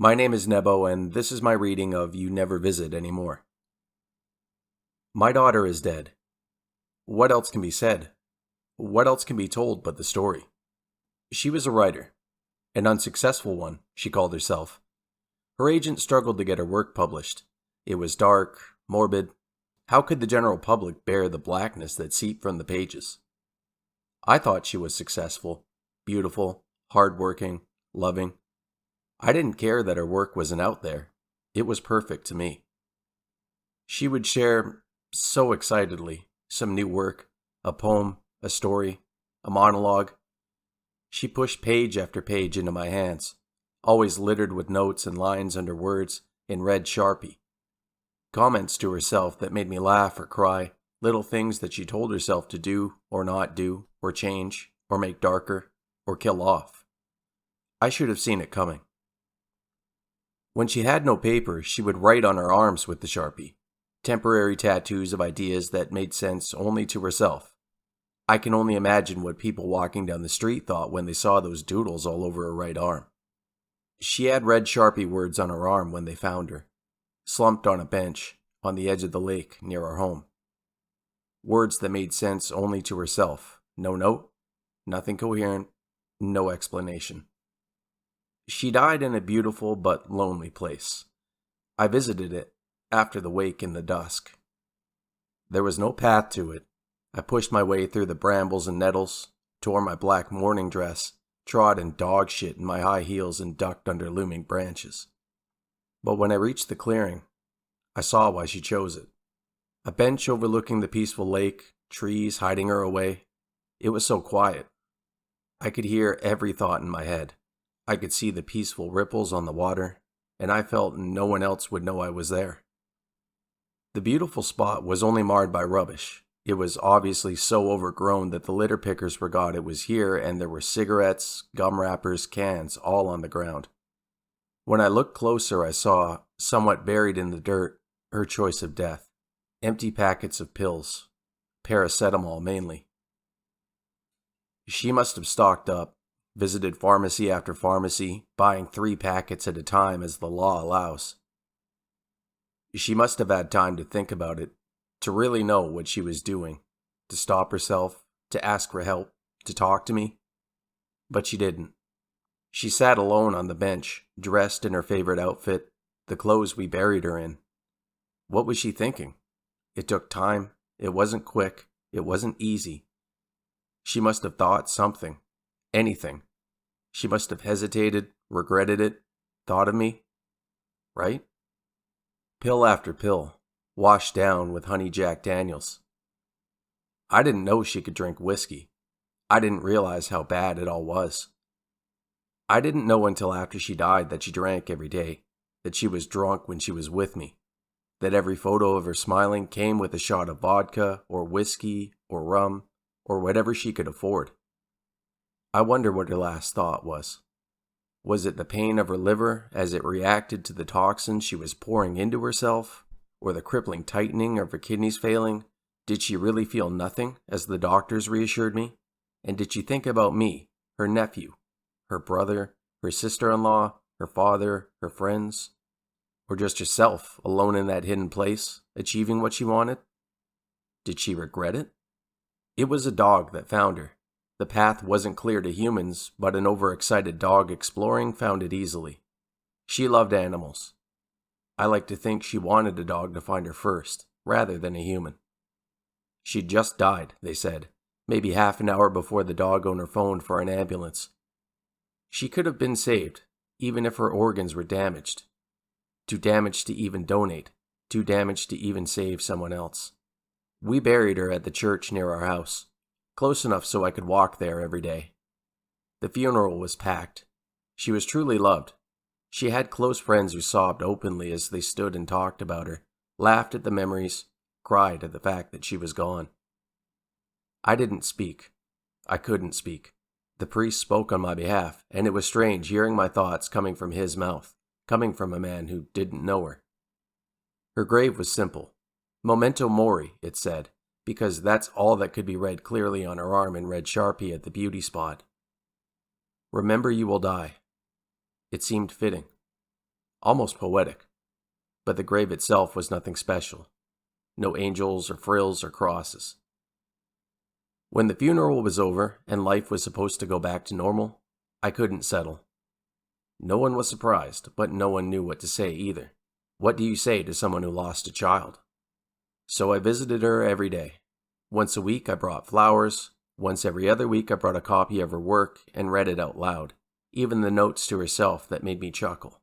My name is Nebo, and this is my reading of You Never Visit Anymore. My daughter is dead. What else can be said? What else can be told but the story? She was a writer. An unsuccessful one, she called herself. Her agent struggled to get her work published. It was dark, morbid. How could the general public bear the blackness that seeped from the pages? I thought she was successful, beautiful, hardworking, loving. I didn't care that her work wasn't out there. It was perfect to me. She would share, so excitedly, some new work, a poem, a story, a monologue. She pushed page after page into my hands, always littered with notes and lines under words in red Sharpie. Comments to herself that made me laugh or cry, little things that she told herself to do or not do, or change, or make darker, or kill off. I should have seen it coming. When she had no paper, she would write on her arms with the Sharpie, temporary tattoos of ideas that made sense only to herself. I can only imagine what people walking down the street thought when they saw those doodles all over her right arm. She had red Sharpie words on her arm when they found her, slumped on a bench on the edge of the lake near our home. Words that made sense only to herself. No note, nothing coherent, no explanation. She died in a beautiful but lonely place. I visited it after the wake in the dusk. There was no path to it. I pushed my way through the brambles and nettles, tore my black morning dress, trod in dog shit in my high heels, and ducked under looming branches. But when I reached the clearing, I saw why she chose it. A bench overlooking the peaceful lake, trees hiding her away. It was so quiet. I could hear every thought in my head. I could see the peaceful ripples on the water, and I felt no one else would know I was there. The beautiful spot was only marred by rubbish. It was obviously so overgrown that the litter pickers forgot it was here, and there were cigarettes, gum wrappers, cans, all on the ground. When I looked closer, I saw, somewhat buried in the dirt, her choice of death. Empty packets of pills. Paracetamol mainly. She must have stocked up, visited pharmacy after pharmacy, buying 3 packets at a time as the law allows. She must have had time to think about it, to really know what she was doing, to stop herself, to ask for help, to talk to me. But she didn't. She sat alone on the bench, dressed in her favorite outfit, the clothes we buried her in. What was she thinking? It took time. It wasn't quick. It wasn't easy. She must have thought something. Anything. She must have hesitated, regretted it, thought of me. Right? Pill after pill, washed down with honey Jack Daniels. I didn't know she could drink whiskey. I didn't realize how bad it all was. I didn't know until after she died that she drank every day, that she was drunk when she was with me, that every photo of her smiling came with a shot of vodka or whiskey or rum or whatever she could afford. I wonder what her last thought was. Was it the pain of her liver as it reacted to the toxins she was pouring into herself, or the crippling tightening of her kidneys failing? Did she really feel nothing, as the doctors reassured me? And did she think about me, her nephew, her brother, her sister-in-law, her father, her friends? Or just herself, alone in that hidden place, achieving what she wanted? Did she regret it? It was a dog that found her. The path wasn't clear to humans, but an overexcited dog exploring found it easily. She loved animals. I like to think she wanted a dog to find her first, rather than a human. She'd just died, they said, maybe half an hour before the dog owner phoned for an ambulance. She could have been saved, even if her organs were damaged. Too damaged to even donate, too damaged to even save someone else. We buried her at the church near our house. Close enough so I could walk there every day. The funeral was packed. She was truly loved. She had close friends who sobbed openly as they stood and talked about her, laughed at the memories, cried at the fact that she was gone. I didn't speak. I couldn't speak. The priest spoke on my behalf, and it was strange hearing my thoughts coming from his mouth, coming from a man who didn't know her. Her grave was simple. Memento mori, it said, because that's all that could be read clearly on her arm in red Sharpie at the beauty spot. Remember you will die. It seemed fitting. almost poetic. But the grave itself was nothing special. No angels or frills or crosses. When the funeral was over and life was supposed to go back to normal, I couldn't settle. No one was surprised, but no one knew what to say either. What do you say to someone who lost a child? So I visited her every day. Once a week I brought flowers. Once every other week I brought a copy of her work and read it out loud, even the notes to herself that made me chuckle.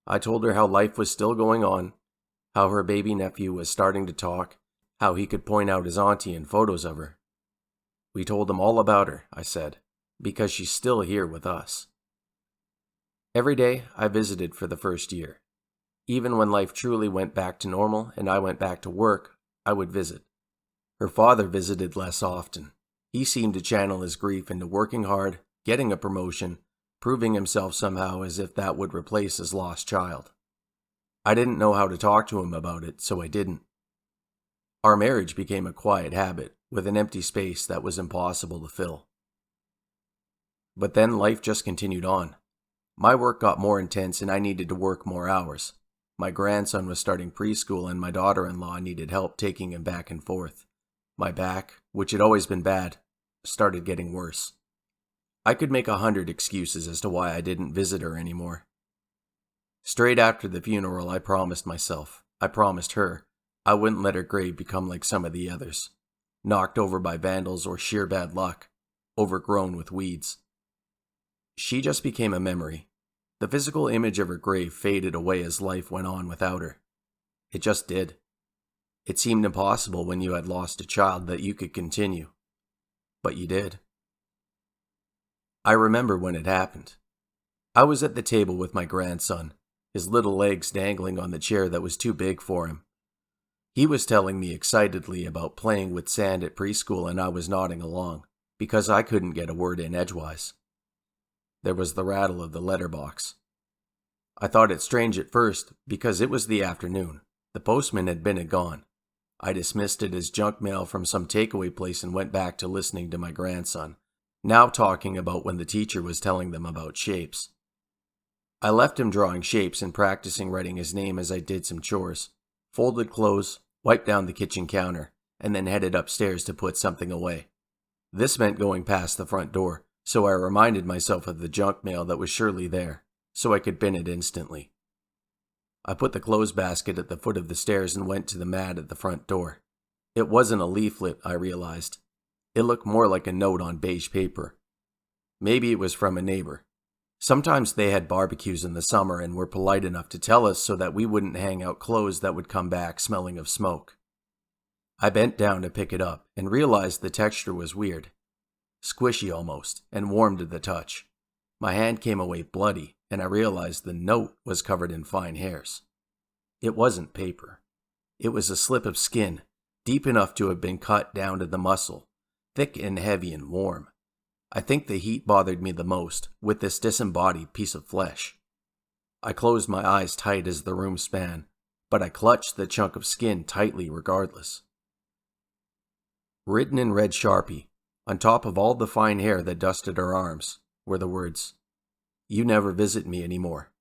I told her how life was still going on, how her baby nephew was starting to talk, how he could point out his auntie in photos of her. We told him all about her, I said, because she's still here with us. Every day I visited for the first year. Even when life truly went back to normal and I went back to work, I would visit. Her father visited less often. He seemed to channel his grief into working hard, getting a promotion, proving himself somehow as if that would replace his lost child. I didn't know how to talk to him about it, so I didn't. Our marriage became a quiet habit, with an empty space that was impossible to fill. But then life just continued on. My work got more intense and I needed to work more hours. My grandson was starting preschool and my daughter-in-law needed help taking him back and forth. My back, which had always been bad, started getting worse. I could make 100 excuses as to why I didn't visit her anymore. Straight after the funeral, I promised her, I wouldn't let her grave become like some of the others, knocked over by vandals or sheer bad luck, overgrown with weeds. She just became a memory. The physical image of her grave faded away as life went on without her. It just did. It seemed impossible when you had lost a child that you could continue. But you did. I remember when it happened. I was at the table with my grandson, his little legs dangling on the chair that was too big for him. He was telling me excitedly about playing with sand at preschool and I was nodding along, because I couldn't get a word in edgewise. There was the rattle of the letterbox. I thought it strange at first because it was the afternoon. The postman had been and gone. I dismissed it as junk mail from some takeaway place and went back to listening to my grandson, now talking about when the teacher was telling them about shapes. I left him drawing shapes and practicing writing his name as I did some chores, folded clothes, wiped down the kitchen counter, and then headed upstairs to put something away. This meant going past the front door, so I reminded myself of the junk mail that was surely there, so I could bin it instantly. I put the clothes basket at the foot of the stairs and went to the mat at the front door. It wasn't a leaflet, I realized. It looked more like a note on beige paper. Maybe it was from a neighbor. Sometimes they had barbecues in the summer and were polite enough to tell us so that we wouldn't hang out clothes that would come back smelling of smoke. I bent down to pick it up and realized the texture was weird. Squishy almost, and warm to the touch. My hand came away bloody, and I realized the note was covered in fine hairs. It wasn't paper. It was a slip of skin, deep enough to have been cut down to the muscle, thick and heavy and warm. I think the heat bothered me the most, with this disembodied piece of flesh. I closed my eyes tight as the room span, but I clutched the chunk of skin tightly regardless. Written in red Sharpie, on top of all the fine hair that dusted her arms, were the words, "You never visit me anymore.